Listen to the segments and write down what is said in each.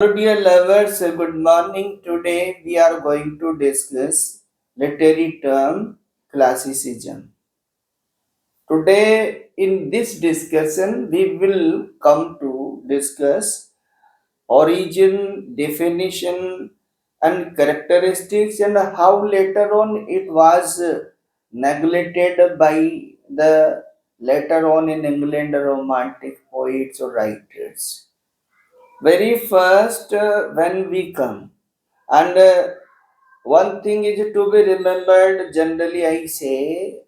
Hello dear lovers, good morning. Today we are going to discuss literary term classicism. Today in this discussion we will come to discuss origin, definition and characteristics and how later on it was neglected by the later on in England romantic poets or writers. Very first when we come and one thing is to be remembered. Generally I say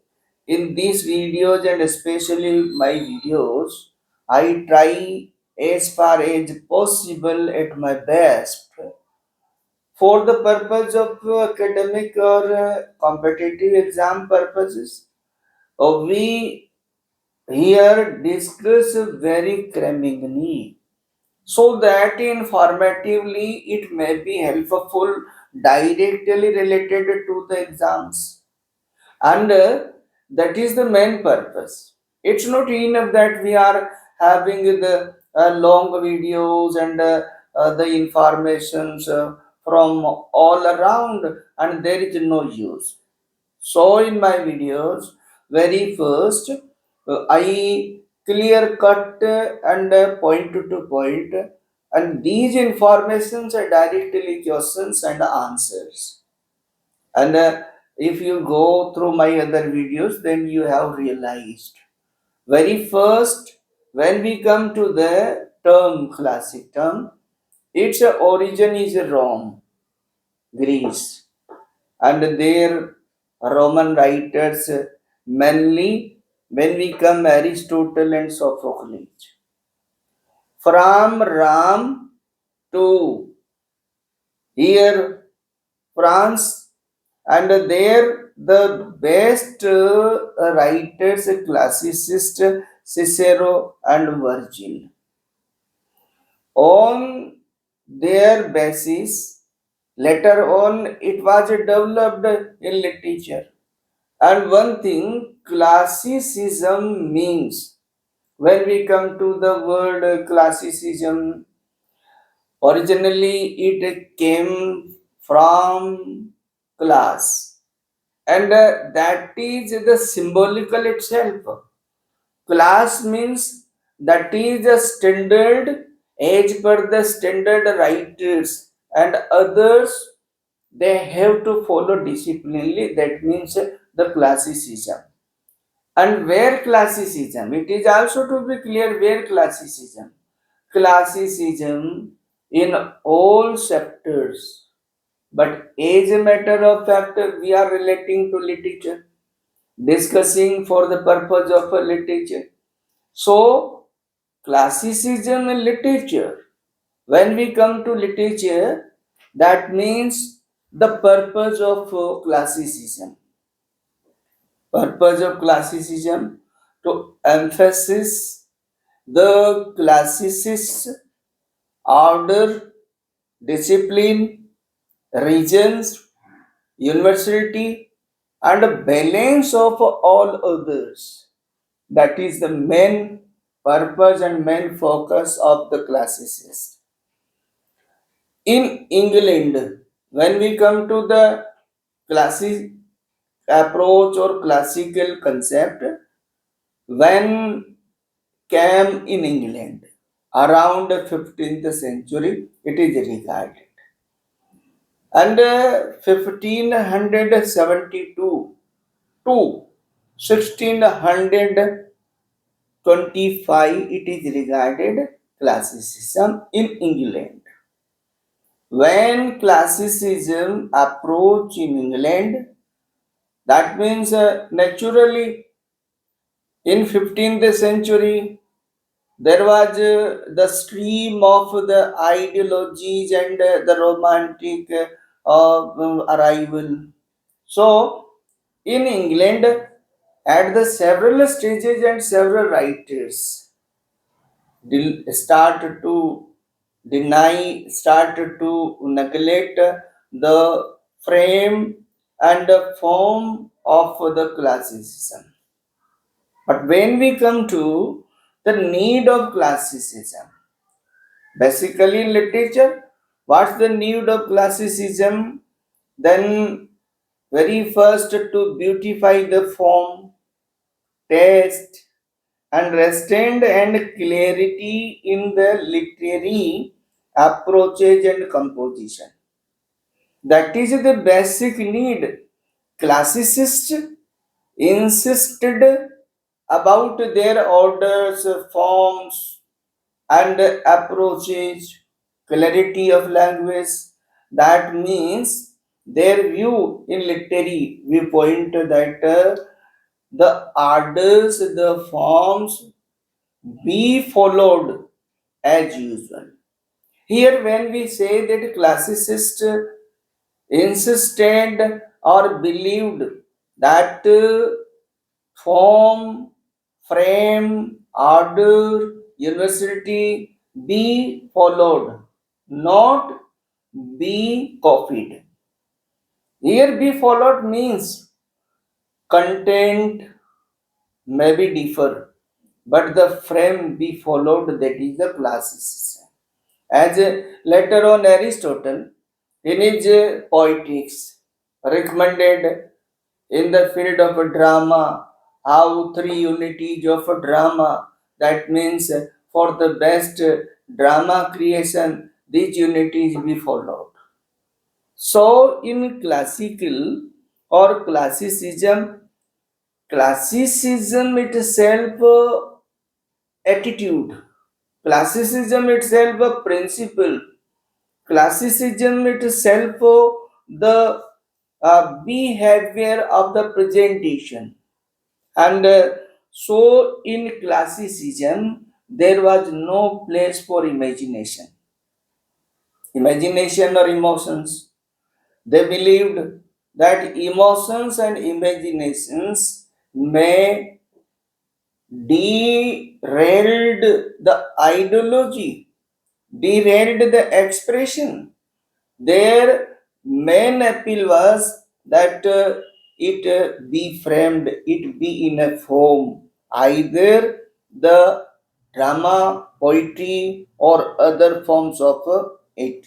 in these videos and especially my videos, I try as far as possible at my best for the purpose of academic or competitive exam purposes. We here discuss very crammingly so that informatively it may be helpful directly related to the exams, and that is the main purpose. It's not enough that we are having the long videos and the informations from all around and there is no use. So in my videos, very first, I clear cut and point to point, and these informations are directly questions and answers. And if you go through my other videos, then you have realized. Very first, when we come to the term, classic term, its origin is Rome, Greece, and their Roman writers, mainly when we come Aristotle and Sophocles. From Ram to here France, and there the best writers, classicist Cicero and Virgil. On their basis, later on it was developed in literature. And one thing classicism means, when we come to the word classicism, originally it came from class, and that is the symbolical itself. Class means that is the standard as per the standard writers, and others they have to follow disciplinely. That means the classicism. And where classicism, it is also to be clear where classicism. Classicism in all sectors. But as a matter of fact, we are relating to literature, discussing for the purpose of literature. So, classicism in literature, when we come to literature, that means the purpose of classicism. Purpose of classicism to emphasize the classicist order, discipline, regions, university, and a balance of all others. That is the main purpose and main focus of the classicists. In England, when we come to the classic approach or classical concept, when came in England around 15th century, it is regarded. And 1572 to 1625, it is regarded classicism in England. When classicism approach in England, that means naturally in 15th century there was the stream of the ideologies and the romantic arrival. So in England, at the several stages and several writers start to deny, start to neglect the frame and the form of the classicism. But when we come to the need of classicism, Basically, in literature, what's the need of classicism? Then, very first, to beautify the form, taste, and and clarity in the literary approaches and composition. That is the basic need. Classicists insisted about their orders, forms, and approaches, clarity of language. That means their view in literary viewpoint that the orders, the forms be followed as usual. Here, when we say that classicists insisted or believed that form, frame, order, university be followed, not be copied. Here, be followed means content may be differ, but the frame be followed, that is the classicism. As later on Aristotle, in his Poetics, recommended in the field of drama how three unities of drama, that means for the best drama creation, these unities be followed. So, in classical or classicism itself attitude, classicism itself a principle, classicism itself the behavior of the presentation. And so, in classicism, there was no place for imagination or emotions. They believed that emotions and imaginations may derailed the ideology, derailed the expression. Their main appeal was that it be framed, it be in a form, either the drama, poetry, or other forms of it.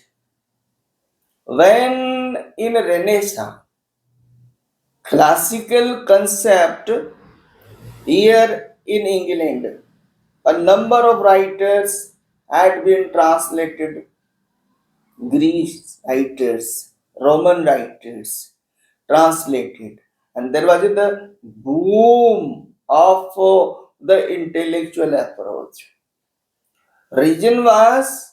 When in Renaissance, classical concept here in England, a number of writers had been translated, Greece writers, Roman writers translated, and there was the boom of the intellectual approach. Reason was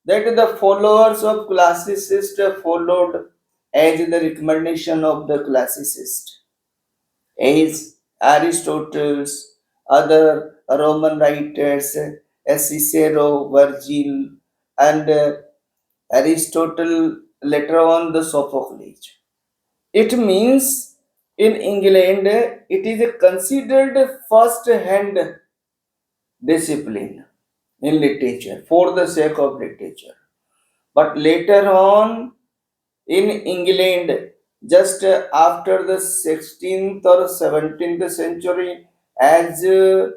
that the followers of classicists followed as the recommendation of the classicist, as Aristotle's other Roman writers, as Cicero, Virgil, and Aristotle, later on the Sophocles. It means in England it is considered first hand discipline in literature for the sake of literature. But later on in England, just after the 16th or 17th century, as the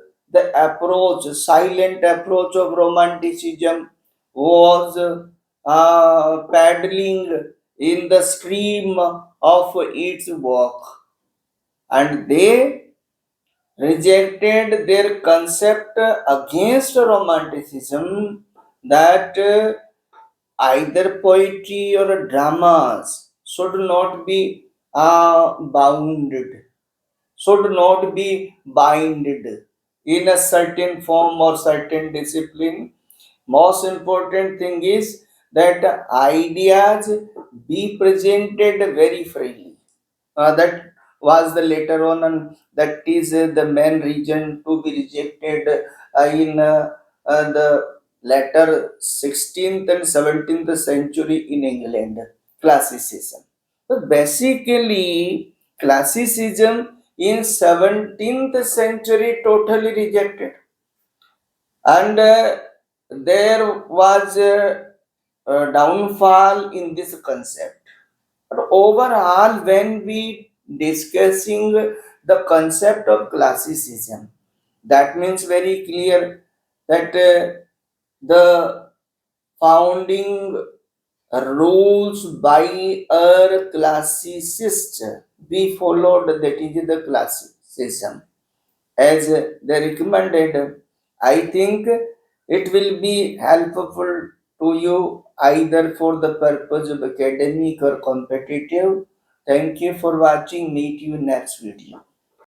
approach, silent approach of Romanticism was paddling in the stream of its work, and they rejected their concept against Romanticism that either poetry or dramas should not be bounded, should not be binded in a certain form or certain discipline. Most important thing is that ideas be presented very freely. That was the later on, and that is the main reason to be rejected in the later 16th and 17th century in England, classicism. So basically, classicism in 17th century totally rejected, and there was a downfall in this concept. But overall, when we discussing the concept of classicism, that means very clear that the founding rules by our classicists. We followed that is the classicism as they recommended. I think it will be helpful to you either for the purpose of academic or competitive. Thank you for watching. Meet you next video.